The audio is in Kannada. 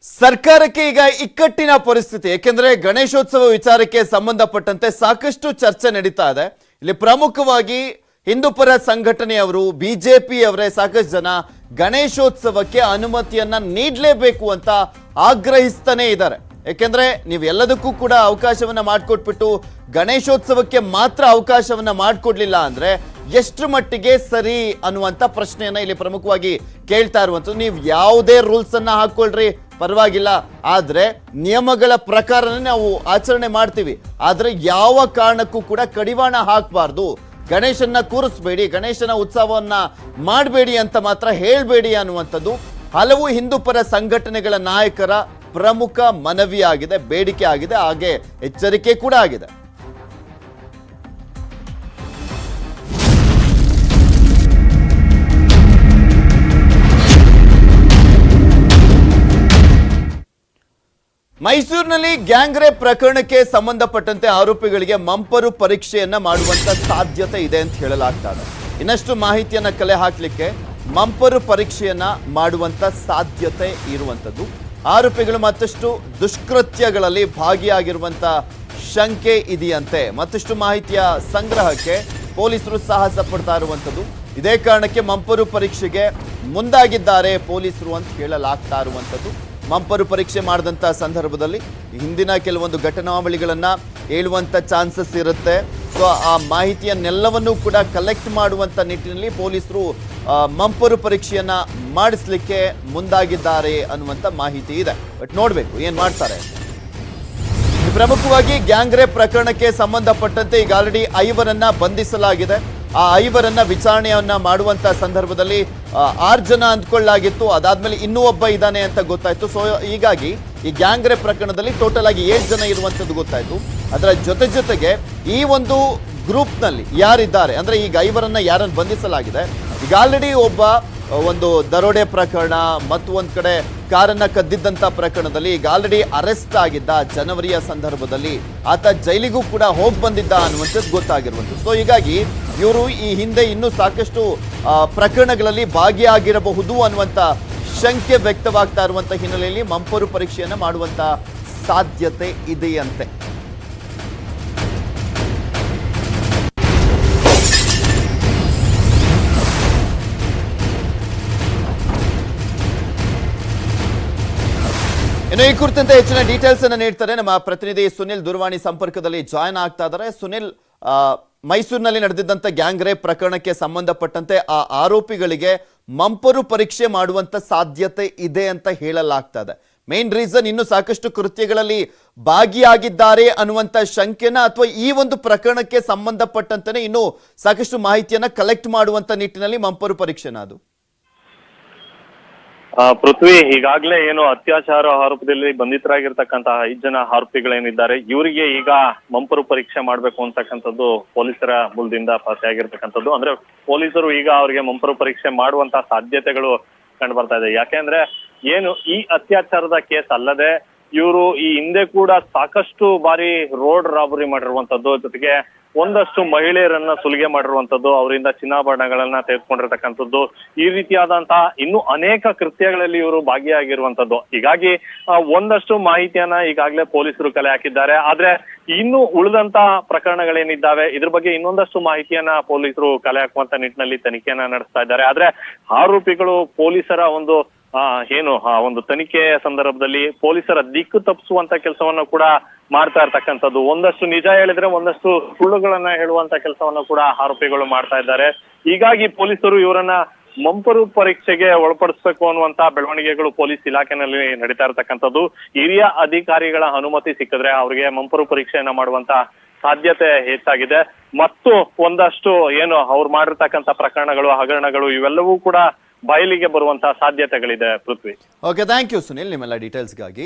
ಸರ್ಕಾರಕ್ಕೆ ಈಗ ಇಕ್ಕಟ್ಟಿನ ಪರಿಸ್ಥಿತಿ. ಯಾಕೆಂದ್ರೆ ಗಣೇಶೋತ್ಸವ ವಿಚಾರಕ್ಕೆ ಸಂಬಂಧಪಟ್ಟಂತೆ ಸಾಕಷ್ಟು ಚರ್ಚೆ ನಡೀತಾ ಇದೆ. ಇಲ್ಲಿ ಪ್ರಮುಖವಾಗಿ ಹಿಂದೂಪರ ಸಂಘಟನೆಯವರು, ಬಿಜೆಪಿ ಅವರೇ ಸಾಕಷ್ಟು ಜನ ಗಣೇಶೋತ್ಸವಕ್ಕೆ ಅನುಮತಿಯನ್ನ ನೀಡಲೇಬೇಕು ಅಂತ ಆಗ್ರಹಿಸ್ತಾನೆ ಇದ್ದಾರೆ. ಯಾಕೆಂದ್ರೆ ನೀವು ಎಲ್ಲದಕ್ಕೂ ಕೂಡ ಅವಕಾಶವನ್ನ ಮಾಡಿಕೊಟ್ಬಿಟ್ಟು ಗಣೇಶೋತ್ಸವಕ್ಕೆ ಮಾತ್ರ ಅವಕಾಶವನ್ನ ಮಾಡಿಕೊಡ್ಲಿಲ್ಲ ಅಂದ್ರೆ ಎಷ್ಟು ಮಟ್ಟಿಗೆ ಸರಿ ಅನ್ನುವಂತ ಪ್ರಶ್ನೆಯನ್ನ ಇಲ್ಲಿ ಪ್ರಮುಖವಾಗಿ ಕೇಳ್ತಾ ಇರುವಂತದ್ದು. ನೀವು ಯಾವುದೇ ರೂಲ್ಸ್ ಅನ್ನ ಹಾಕೊಳ್ರಿ, ಪರವಾಗಿಲ್ಲ, ಆದ್ರೆ ನಿಯಮಗಳ ಪ್ರಕಾರನೇ ನಾವು ಆಚರಣೆ ಮಾಡ್ತೀವಿ. ಆದ್ರೆ ಯಾವ ಕಾರಣಕ್ಕೂ ಕೂಡ ಕಡಿವಾಣ ಹಾಕಬಾರ್ದು, ಗಣೇಶನ್ನ ಕೂರಿಸ್ಬೇಡಿ, ಗಣೇಶನ ಉತ್ಸವವನ್ನ ಮಾಡಬೇಡಿ ಅಂತ ಮಾತ್ರ ಹೇಳಬೇಡಿ ಅನ್ನುವಂಥದ್ದು ಹಲವು ಹಿಂದೂಪರ ಸಂಘಟನೆಗಳ ನಾಯಕರ ಪ್ರಮುಖ ಮನವಿ ಆಗಿದೆ, ಬೇಡಿಕೆ ಆಗಿದೆ, ಹಾಗೆ ಎಚ್ಚರಿಕೆ ಕೂಡ ಆಗಿದೆ. ಮೈಸೂರಿನಲ್ಲಿ ಗ್ಯಾಂಗ್ ರೇಪ್ ಪ್ರಕರಣಕ್ಕೆ ಸಂಬಂಧಪಟ್ಟಂತೆ ಆರೋಪಿಗಳಿಗೆ ಮಂಪರು ಪರೀಕ್ಷೆಯನ್ನ ಮಾಡುವಂತ ಸಾಧ್ಯತೆ ಇದೆ ಅಂತ ಹೇಳಲಾಗ್ತಾ ಇದೆ. ಇನ್ನಷ್ಟು ಮಾಹಿತಿಯನ್ನ ಕಲೆ ಹಾಕಲಿಕ್ಕೆ ಮಂಪರು ಪರೀಕ್ಷೆಯನ್ನ ಮಾಡುವಂತ ಸಾಧ್ಯತೆ ಇರುವಂತದ್ದು. ಆರೋಪಿಗಳು ಮತ್ತಷ್ಟು ದುಷ್ಕೃತ್ಯಗಳಲ್ಲಿ ಭಾಗಿಯಾಗಿರುವಂತ ಶಂಕೆ ಇದೆಯಂತೆ. ಮತ್ತಷ್ಟು ಮಾಹಿತಿಯ ಸಂಗ್ರಹಕ್ಕೆ ಪೊಲೀಸರು ಸಾಹಸ ಪಡ್ತಾ ಇರುವಂತದ್ದು. ಇದೇ ಕಾರಣಕ್ಕೆ ಮಂಪರು ಪರೀಕ್ಷೆಗೆ ಮುಂದಾಗಿದ್ದಾರೆ ಪೊಲೀಸರು ಅಂತ ಹೇಳಲಾಗ್ತಾ ಇರುವಂತದ್ದು. ಮಂಪರು ಪರೀಕ್ಷೆ ಮಾಡಿದಂಥ ಸಂದರ್ಭದಲ್ಲಿ ಹಿಂದಿನ ಕೆಲವೊಂದು ಘಟನಾವಳಿಗಳನ್ನ ಹೇಳುವಂಥ ಚಾನ್ಸಸ್ ಇರುತ್ತೆ. ಸೊ ಆ ಮಾಹಿತಿಯನ್ನೆಲ್ಲವನ್ನೂ ಕೂಡ ಕಲೆಕ್ಟ್ ಮಾಡುವಂಥ ನಿಟ್ಟಿನಲ್ಲಿ ಪೊಲೀಸರು ಮಂಪರು ಪರೀಕ್ಷೆಯನ್ನ ಮಾಡಿಸ್ಲಿಕ್ಕೆ ಮುಂದಾಗಿದ್ದಾರೆ ಅನ್ನುವಂಥ ಮಾಹಿತಿ ಇದೆ. ಬಟ್ ನೋಡ್ಬೇಕು ಏನ್ ಮಾಡ್ತಾರೆ. ಪ್ರಮುಖವಾಗಿ ಗ್ಯಾಂಗ್ ರೇಪ್ ಪ್ರಕರಣಕ್ಕೆ ಸಂಬಂಧಪಟ್ಟಂತೆ ಈಗ ಆಲ್ರೆಡಿ 5 ಬಂಧಿಸಲಾಗಿದೆ. ಆ 5 ವಿಚಾರಣೆಯನ್ನ ಮಾಡುವಂತ ಸಂದರ್ಭದಲ್ಲಿ 6 ಜನ ಅಂದ್ಕೊಳ್ಳಾಗಿತ್ತು. ಅದಾದ್ಮೇಲೆ ಇನ್ನೂ ಒಬ್ಬ ಇದ್ದಾನೆ ಅಂತ ಗೊತ್ತಾಯ್ತು. ಸೊ ಹೀಗಾಗಿ ಈ ಗ್ಯಾಂಗ್ ರೇಪ್ ಪ್ರಕರಣದಲ್ಲಿ ಟೋಟಲ್ ಆಗಿ 7 ಜನ ಇರುವಂತದ್ದು ಗೊತ್ತಾಯ್ತು. ಅದರ ಜೊತೆಗೆ ಈ ಒಂದು ಗ್ರೂಪ್ ನಲ್ಲಿ ಯಾರಿದ್ದಾರೆ ಅಂದ್ರೆ ಈಗ 5 ಯಾರನ್ನು ಬಂಧಿಸಲಾಗಿದೆ. ಈಗ ಆಲ್ರೆಡಿ ಒಬ್ಬ ಒಂದು ದರೋಡೆ ಪ್ರಕರಣ ಮತ್ತು ಒಂದ್ ಕಡೆ ಕಾರನ್ನ ಕದ್ದಿದ್ದಂತ ಪ್ರಕರಣದಲ್ಲಿ ಈಗ ಆಲ್ರೆಡಿ ಅರೆಸ್ಟ್ ಆಗಿದ್ದ. ಜನವರಿಯ ಸಂದರ್ಭದಲ್ಲಿ ಆತ ಜೈಲಿಗೂ ಕೂಡ ಹೋಗಿ ಬಂದಿದ್ದ ಅನ್ನುವಂಥದ್ದು ಗೊತ್ತಾಗಿರುವಂಥದ್ದು. ಸೊ ಹೀಗಾಗಿ ಇವರು ಈ ಹಿಂದೆ ಇನ್ನೂ ಸಾಕಷ್ಟು ಪ್ರಕರಣಗಳಲ್ಲಿ ಭಾಗಿಯಾಗಿರಬಹುದು ಅನ್ನುವಂಥ ಶಂಕೆ ವ್ಯಕ್ತವಾಗ್ತಾ ಇರುವಂತ ಹಿನ್ನೆಲೆಯಲ್ಲಿ ಮಂಪರು ಪರೀಕ್ಷೆಯನ್ನ ಮಾಡುವಂತ ಸಾಧ್ಯತೆ ಇದೆಯಂತೆ. ಇನ್ನು ಈ ಕುರಿತಂತೆ ಹೆಚ್ಚಿನ ಡೀಟೇಲ್ಸ್ ಅನ್ನು ನೀಡ್ತಾರೆ ನಮ್ಮ ಪ್ರತಿನಿಧಿ ಸುನಿಲ್. ದೂರವಾಣಿ ಸಂಪರ್ಕದಲ್ಲಿ ಜಾಯ್ನ್ ಆಗ್ತಾ ಇದ್ದಾರೆ. ಸುನಿಲ್, ಮೈಸೂರಿನಲ್ಲಿ ನಡೆದಿದ್ದಂತ ಗ್ಯಾಂಗ್ ರೇಪ್ ಪ್ರಕರಣಕ್ಕೆ ಸಂಬಂಧಪಟ್ಟಂತೆ ಆ ಆರೋಪಿಗಳಿಗೆ ಮಂಪರು ಪರೀಕ್ಷೆ ಮಾಡುವಂತ ಸಾಧ್ಯತೆ ಇದೆ ಅಂತ ಹೇಳಲಾಗ್ತಾ ಇದೆ. ಮೇನ್ ರೀಸನ್ ಇನ್ನು ಸಾಕಷ್ಟು ಕೃತ್ಯಗಳಲ್ಲಿ ಭಾಗಿಯಾಗಿದ್ದಾರೆ ಅನ್ನುವಂತ ಶಂಕೆನ ಅಥವಾ ಈ ಒಂದು ಪ್ರಕರಣಕ್ಕೆ ಸಂಬಂಧಪಟ್ಟಂತೆ ಇನ್ನು ಸಾಕಷ್ಟು ಮಾಹಿತಿಯನ್ನ ಕಲೆಕ್ಟ್ ಮಾಡುವಂತ ನಿಟ್ಟಿನಲ್ಲಿ ಮಂಪರು ಪರೀಕ್ಷೆನ ಅದು? ಪೃಥ್ವಿ, ಈಗಾಗಲೇ ಏನು ಅತ್ಯಾಚಾರ ಆರೋಪದಲ್ಲಿ ಬಂಧಿತರಾಗಿರ್ತಕ್ಕಂತಹ 5 ಜನ ಆರೋಪಿಗಳೇನಿದ್ದಾರೆ ಇವರಿಗೆ ಈಗ ಮಂಪರು ಪರೀಕ್ಷೆ ಮಾಡ್ಬೇಕು ಅಂತಕ್ಕಂಥದ್ದು ಪೊಲೀಸರ ಮೂಲದಿಂದ ಪತ್ತೆಯಾಗಿರ್ತಕ್ಕಂಥದ್ದು. ಅಂದ್ರೆ ಪೊಲೀಸರು ಈಗ ಅವರಿಗೆ ಮಂಪರು ಪರೀಕ್ಷೆ ಮಾಡುವಂತಹ ಸಾಧ್ಯತೆಗಳು ಕಂಡು ಬರ್ತಾ ಇದೆ. ಯಾಕೆಂದ್ರೆ ಏನು ಈ ಅತ್ಯಾಚಾರದ ಕೇಸ್ ಅಲ್ಲದೆ ಇವರು ಈ ಹಿಂದೆ ಕೂಡ ಸಾಕಷ್ಟು ಬಾರಿ ರೋಡ್ ರಾಬರಿ ಮಾಡಿರುವಂತದ್ದು, ಜೊತೆಗೆ ಒಂದಷ್ಟು ಮಹಿಳೆಯರನ್ನ ಸುಲಿಗೆ ಮಾಡಿರುವಂತದ್ದು, ಅವರಿಂದ ಚಿನ್ನಾಭರಣಗಳನ್ನ ತೆಗೆದುಕೊಂಡಿರ್ತಕ್ಕಂಥದ್ದು, ಈ ರೀತಿಯಾದಂತಹ ಇನ್ನು ಅನೇಕ ಕೃತ್ಯಗಳಲ್ಲಿ ಇವರು ಭಾಗಿಯಾಗಿರುವಂತದ್ದು. ಹೀಗಾಗಿ ಒಂದಷ್ಟು ಮಾಹಿತಿಯನ್ನ ಈಗಾಗಲೇ ಪೊಲೀಸರು ಕಲೆ ಹಾಕಿದ್ದಾರೆ. ಆದ್ರೆ ಇನ್ನು ಉಳಿದಂತ ಪ್ರಕರಣಗಳೇನಿದ್ದಾವೆ ಇದ್ರ ಬಗ್ಗೆ ಇನ್ನೊಂದಷ್ಟು ಮಾಹಿತಿಯನ್ನ ಪೊಲೀಸರು ಕಲೆ ಹಾಕುವಂತ ನಿಟ್ಟಿನಲ್ಲಿ ತನಿಖೆಯನ್ನ ನಡೆಸ್ತಾ ಇದ್ದಾರೆ. ಆದ್ರೆ ಆರೋಪಿಗಳು ಪೊಲೀಸರ ಒಂದು ತನಿಖೆಯ ಸಂದರ್ಭದಲ್ಲಿ ಪೊಲೀಸರ ದಿಕ್ಕು ತಪ್ಪಿಸುವಂತ ಕೆಲಸವನ್ನು ಕೂಡ ಮಾಡ್ತಾ ಇರ್ತಕ್ಕಂಥದ್ದು. ಒಂದಷ್ಟು ನಿಜ ಹೇಳಿದ್ರೆ ಒಂದಷ್ಟು ಸುಳ್ಳುಗಳನ್ನ ಹೇಳುವಂತ ಕೆಲಸವನ್ನ ಕೂಡ ಆರೋಪಿಗಳು ಮಾಡ್ತಾ ಇದ್ದಾರೆ. ಹೀಗಾಗಿ ಪೊಲೀಸರು ಇವರನ್ನ ಮಂಪರು ಪರೀಕ್ಷೆಗೆ ಒಳಪಡಿಸಬೇಕು ಅನ್ನುವಂತ ಬೆಳವಣಿಗೆಗಳು ಪೊಲೀಸ್ ಇಲಾಖೆನಲ್ಲಿ ನಡೀತಾ ಇರ್ತಕ್ಕಂಥದ್ದು. ಹಿರಿಯ ಅಧಿಕಾರಿಗಳ ಅನುಮತಿ ಸಿಕ್ಕಿದ್ರೆ ಅವರಿಗೆ ಮಂಪರು ಪರೀಕ್ಷೆಯನ್ನ ಮಾಡುವಂತ ಸಾಧ್ಯತೆ ಹೆಚ್ಚಾಗಿದೆ. ಮತ್ತು ಒಂದಷ್ಟು ಅವ್ರು ಮಾಡಿರ್ತಕ್ಕಂಥ ಪ್ರಕರಣಗಳು, ಹಗರಣಗಳು ಇವೆಲ್ಲವೂ ಕೂಡ ಬಯಲಿಗೆ ಬರುವಂತಹ ಸಾಧ್ಯತೆಗಳಿದೆ. ಪೃಥ್ವಿ, ಓಕೆ, ಥ್ಯಾಂಕ್ ಯು ಸುನಿಲ್ ನಿಮ್ಮೆಲ್ಲ ಡೀಟೇಲ್ಸ್ಗಾಗಿ.